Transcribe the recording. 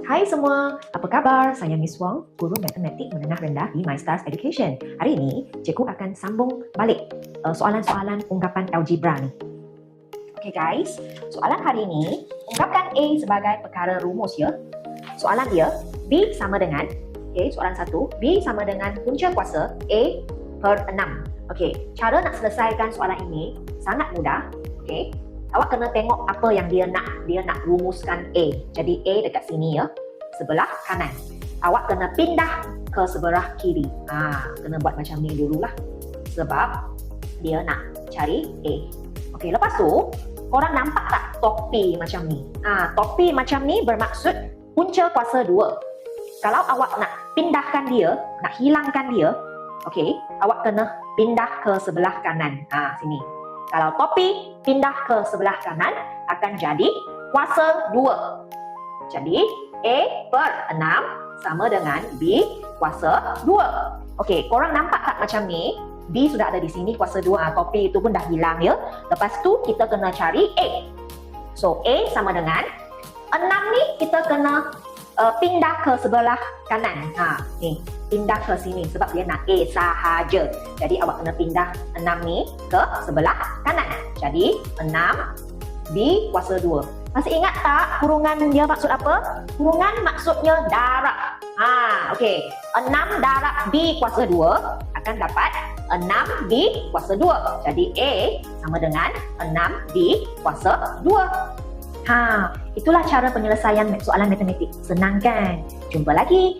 Hai semua, apa khabar? Saya Miss Wong, guru matematik menengah rendah di MyStars Education. Hari ini, cikgu akan sambung balik soalan-soalan ungkapan algebra ni. Okay guys, soalan hari ini, ungkapkan A sebagai perkara rumus ya. Soalan dia, B sama dengan, soalan 1, B sama dengan punca kuasa A per 6. Cara nak selesaikan soalan ini sangat mudah. Awak kena tengok apa yang dia nak rumuskan A. Jadi A dekat sini ya, sebelah kanan. Awak kena pindah ke sebelah kiri. Kena buat macam ni dululah. Sebab dia nak cari A. Lepas tu, korang nampak tak topi macam ni? Topi macam ni bermaksud punca kuasa 2. Kalau awak nak pindahkan dia, nak hilangkan dia, awak kena pindah ke sebelah kanan. Sini. Kalau topi pindah ke sebelah kanan akan jadi kuasa 2. Jadi A per 6 sama dengan B kuasa 2. Korang nampak tak macam ni? B sudah ada di sini kuasa 2. Topi itu pun dah hilang ya. Lepas tu kita kena cari A. So A sama dengan 6 ni kita kena pindah ke sebelah kanan. Ni, pindah ke sini sebab dia nak A sahaja. Jadi awak kena pindah 6 ni ke sebelah kanan. Jadi 6 B kuasa 2. Masih ingat tak kurungan dia maksud apa? Kurungan maksudnya darab. 6 darab B kuasa 2 akan dapat 6 B kuasa 2. Jadi A sama dengan 6 B kuasa 2. Itulah cara penyelesaian soalan matematik. Senang kan? Jumpa lagi.